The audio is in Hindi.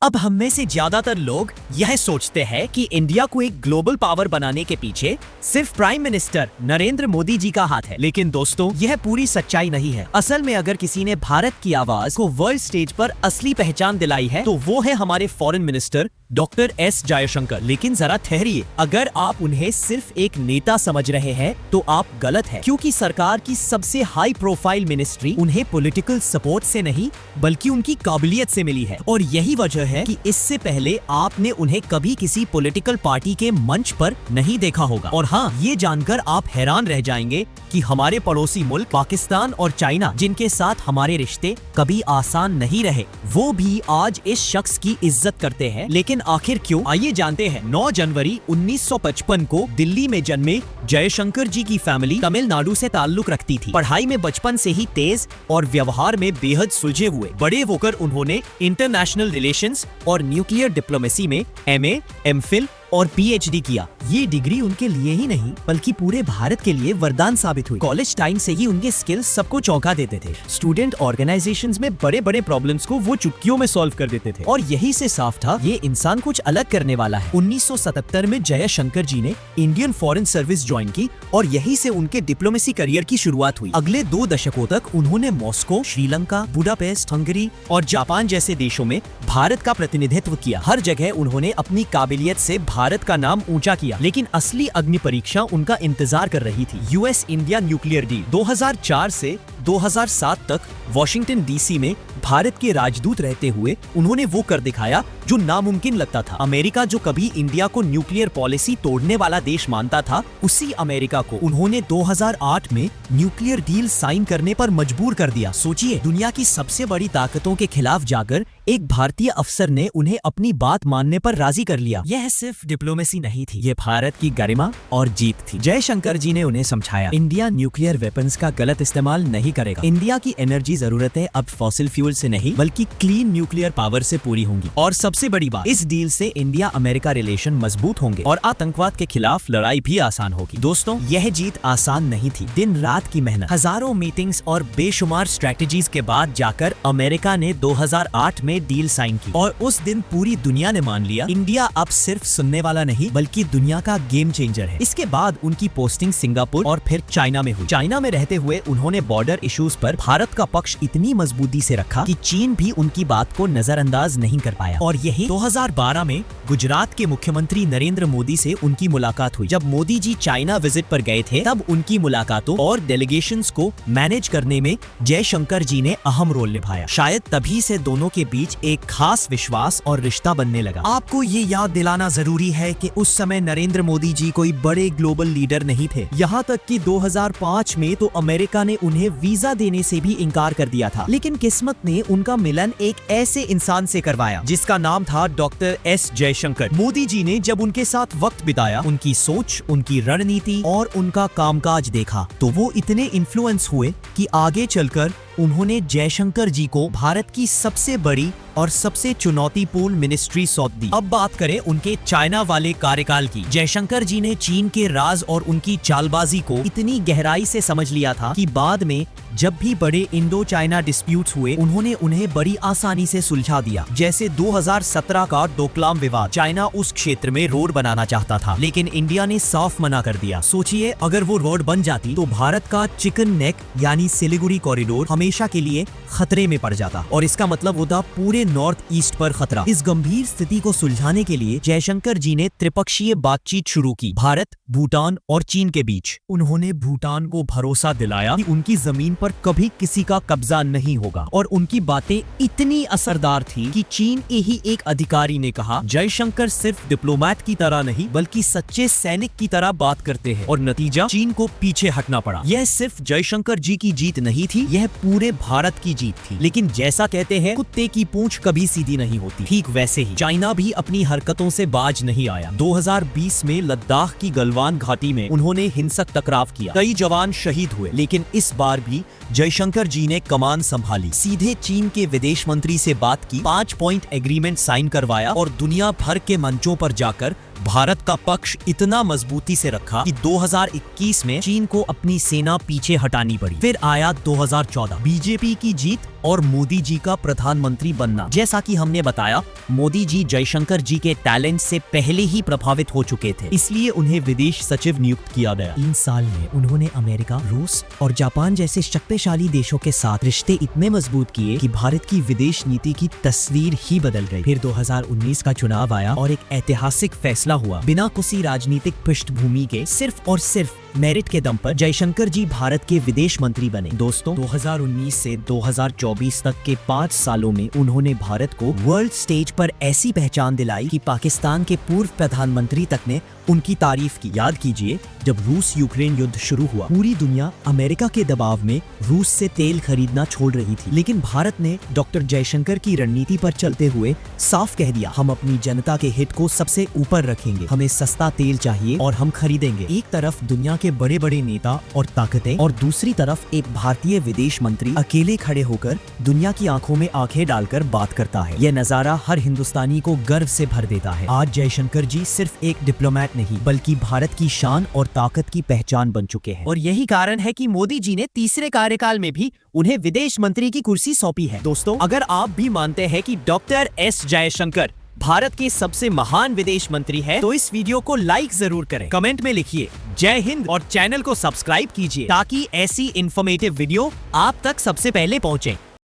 अब हम में से ज्यादातर लोग यह सोचते हैं कि इंडिया को एक ग्लोबल पावर बनाने के पीछे सिर्फ प्राइम मिनिस्टर नरेंद्र मोदी जी का हाथ है। लेकिन दोस्तों, यह पूरी सच्चाई नहीं है। असल में अगर किसी ने भारत की आवाज को वर्ल्ड स्टेज पर असली पहचान दिलाई है तो वो है हमारे foreign minister doctor S Jaishankar. लेकिन जरा ठहरिए, अगर आप उन्हें सिर्फ एक नेता समझ रहे हैं तो आप गलत हैं, क्योंकि सरकार की सबसे हाई प्रोफाइल मिनिस्ट्री उन्हें पॉलिटिकल सपोर्ट से नहीं बल्कि उनकी काबिलियत से मिली है। और यही वजह है कि इससे पहले आपने उन्हें कभी किसी पॉलिटिकल पार्टी के मंच पर नहीं देखा होगा। और हाँ, ये जानकर आप हैरान रह जाएंगे कि हमारे पड़ोसी मुल्क पाकिस्तान और चाइना, जिनके साथ हमारे रिश्ते कभी आसान नहीं रहे, वो भी आज इस शख्स की इज्जत करते हैं। लेकिन आखिर क्यों, आइए जानते हैं। 9 जनवरी 1955 को दिल्ली में जन्मे जयशंकर जी की फैमिली तमिलनाडु से ताल्लुक रखती थी। पढ़ाई में बचपन से ही तेज और व्यवहार में बेहद सुलझे हुए। बड़े होकर उन्होंने इंटरनेशनल रिलेशंस और न्यूक्लियर डिप्लोमेसी में MA, MPhil और PhD किया। ये डिग्री उनके लिए ही नहीं बल्कि पूरे भारत के लिए वरदान साबित हुई। कॉलेज टाइम से ही उनके स्किल्स सबको चौंका देते थे। स्टूडेंट ऑर्गेनाइजेशंस में बड़े बड़े प्रॉब्लम्स को वो चुटकियों में सॉल्व कर देते थे। और यही से साफ था, ये इंसान कुछ अलग करने वाला है। 1977 में जयशंकर जी ने इंडियन फॉरेन सर्विस ज्वाइन की और यही से उनके डिप्लोमेसी करियर की शुरुआत हुई। अगले 2 दशकों तक उन्होंने मॉस्को, श्रीलंका, बुडापेस्ट, हंगरी और जापान जैसे देशों में भारत का प्रतिनिधित्व किया। हर जगह उन्होंने अपनी काबिलियत से भारत का नाम ऊंचा किया। लेकिन असली अग्नि परीक्षा उनका इंतजार कर रही थी। US India nuclear deal. 2004 से 2007 तक वॉशिंगटन DC में भारत के राजदूत रहते हुए उन्होंने वो कर दिखाया जो नामुमकिन लगता था। अमेरिका जो कभी इंडिया को न्यूक्लियर पॉलिसी तोड़ने वाला देश मानता था, उसी अमेरिका को उन्होंने 2008 में न्यूक्लियर डील साइन करने पर मजबूर कर दिया। सोचिए, दुनिया की सबसे बड़ी ताकतों के खिलाफ जाकर एक भारतीय अफसर ने उन्हें अपनी बात मानने पर राजी कर लिया। यह सिर्फ डिप्लोमेसी नहीं थी, ये भारत की गरिमा और जीत थी। जयशंकर जी ने उन्हें समझाया, इंडिया न्यूक्लियर वेपन्स का गलत इस्तेमाल नहीं करेगा। इंडिया की एनर्जी जरूरतें अब फॉसिल फ्यूल से नहीं बल्कि क्लीन न्यूक्लियर पावर से पूरी होंगी। और सबसे बड़ी बात, इस डील से इंडिया अमेरिका रिलेशन मजबूत होंगे और आतंकवाद के खिलाफ लड़ाई भी आसान होगी। दोस्तों, यह जीत आसान नहीं थी। दिन रात की मेहनत, हजारों मीटिंग्स और बेशुमार स्ट्रेटेजीज के बाद जाकर अमेरिका ने 2008 में डील साइन की। और उस दिन पूरी दुनिया ने मान लिया, इंडिया अब सिर्फ सुनने वाला नहीं बल्कि दुनिया का गेम चेंजर है। इसके बाद उनकी पोस्टिंग सिंगापुर और फिर चाइना में हुई। चाइना में रहते हुए उन्होंने बॉर्डर इश्यूज पर भारत का पक्ष इतनी मजबूती से रखा कि चीन भी उनकी बात को नजरअंदाज नहीं कर पाया। और यही 2012 में गुजरात के मुख्यमंत्री नरेंद्र मोदी से उनकी मुलाकात हुई। जब मोदी जी चाइना विजिट पर गए थे, तब उनकी मुलाकातों और डेलीगेशंस को मैनेज करने में जयशंकर जी ने अहम रोल निभाया। शायद तभी से दोनों के बीच एक खास विश्वास और रिश्ता बनने लगा। आपको ये याद दिलाना जरूरी है कि उस समय नरेंद्र मोदी जी कोई बड़े ग्लोबल लीडर नहीं थे। यहाँ तक कि 2005 में तो अमेरिका ने उन्हें वीजा देने से भी इनकार कर दिया था। लेकिन किस्मत ने उनका मिलन एक ऐसे इंसान से करवाया जिसका नाम था डॉक्टर एस जयशंकर। मोदी जी ने जब उनके साथ वक्त बिताया, उनकी सोच, उनकी रणनीति और उनका कामकाज देखा, तो वो इतने इन्फ्लुएंस हुए कि आगे चलकर उन्होंने जयशंकर जी को भारत की सबसे बड़ी और सबसे चुनौतीपूर्ण मिनिस्ट्री सौंप दी। अब बात करें उनके चाइना वाले कार्यकाल की। जयशंकर जी ने चीन के राज और उनकी चालबाजी को इतनी गहराई से समझ लिया था कि बाद में जब भी बड़े इंडो चाइना डिस्प्यूट्स हुए, उन्होंने उन्हें बड़ी आसानी से सुलझा दिया। जैसे 2017 का डोकलाम विवाद। चाइना उस क्षेत्र में रोड बनाना चाहता था, लेकिन इंडिया ने साफ मना कर दिया। सोचिए, अगर वो रोड बन जाती तो भारत का चिकन नेक यानी सिलीगुड़ी कॉरिडोर हमेशा के लिए खतरे में पड़ जाता और इसका मतलब होता पूरे नॉर्थ ईस्ट पर खतरा। इस गंभीर स्थिति को सुलझाने के लिए जयशंकर जी ने त्रिपक्षीय बातचीत शुरू की, भारत, भूटान और चीन के बीच। उन्होंने भूटान को भरोसा दिलाया कि उनकी जमीन पर कभी किसी का कब्जा नहीं होगा। और उनकी बातें इतनी असरदार थी कि चीन के ही एक अधिकारी ने कहा, जयशंकर सिर्फ डिप्लोमेट की तरह नहीं बल्कि सच्चे सैनिक की तरह बात करते हैं। और नतीजा, चीन को पीछे हटना पड़ा। यह सिर्फ जयशंकर जी की जीत नहीं थी, यह पूरे भारत की जीत थी। लेकिन जैसा कहते हैं, कुत्ते की पूंछ कभी सीधी नहीं होती। ठीक वैसे ही चाइना भी अपनी हरकतों से बाज नहीं आया। 2020 में लद्दाख की गलवान घाटी में उन्होंने हिंसक टकराव किया, कई जवान शहीद हुए। लेकिन इस बार भी जयशंकर जी ने कमान संभाली, सीधे चीन के विदेश मंत्री से बात की, 5 पॉइंट एग्रीमेंट साइन करवाया और दुनिया भर के मंचों पर जाकर भारत का पक्ष इतना मजबूती से रखा कि 2021 में चीन को अपनी सेना पीछे हटानी पड़ी। फिर आया 2014, बीजेपी की जीत और मोदी जी का प्रधानमंत्री बनना। जैसा कि हमने बताया, मोदी जी जयशंकर जी के टैलेंट से पहले ही प्रभावित हो चुके थे, इसलिए उन्हें विदेश सचिव नियुक्त किया गया। 3 साल में उन्होंने अमेरिका, रूस और जापान जैसे शक्तिशाली देशों के साथ रिश्ते इतने मजबूत किए कि भारत की विदेश नीति की तस्वीर ही बदल गई। फिर 2019 का चुनाव आया और एक ऐतिहासिक फैसला हुआ। बिना किसी राजनीतिक पृष्ठभूमि के सिर्फ और सिर्फ मेरिट के दम पर जयशंकर जी भारत के विदेश मंत्री बने। दोस्तों, 2019 से 2024 तक के 5 सालों में उन्होंने भारत को वर्ल्ड स्टेज पर ऐसी पहचान दिलाई कि पाकिस्तान के पूर्व प्रधानमंत्री तक ने उनकी तारीफ की। याद कीजिए, जब रूस यूक्रेन युद्ध शुरू हुआ, पूरी दुनिया अमेरिका के दबाव में रूस से तेल खरीदना छोड़ रही थी, लेकिन भारत ने डॉक्टर जयशंकर की रणनीति पर चलते हुए साफ कह दिया, हम अपनी जनता के हित को सबसे ऊपर रखेंगे, हमें सस्ता तेल चाहिए और हम खरीदेंगे। एक तरफ दुनिया के बड़े बड़े नेता और ताकतें और दूसरी तरफ एक भारतीय विदेश मंत्री अकेले खड़े होकर दुनिया की आंखों में आंखें डालकर बात करता है। यह नजारा हर हिंदुस्तानी को गर्व से भर देता है। आज जयशंकर जी सिर्फ एक डिप्लोमेट नहीं, बल्कि भारत की शान और ताकत की पहचान बन चुके हैं। और यही कारण है कि मोदी जी ने तीसरे कार्यकाल में भी उन्हें विदेश मंत्री की कुर्सी सौंपी है। दोस्तों, अगर आप भी मानते हैं कि डॉक्टर एस जयशंकर भारत के सबसे महान विदेश मंत्री है, तो इस वीडियो को लाइक जरूर करें, कमेंट में लिखिए जय हिंद और चैनल को सब्सक्राइब कीजिए ताकि ऐसी इंफॉर्मेटिव वीडियो आप तक सबसे पहले पहुंचे।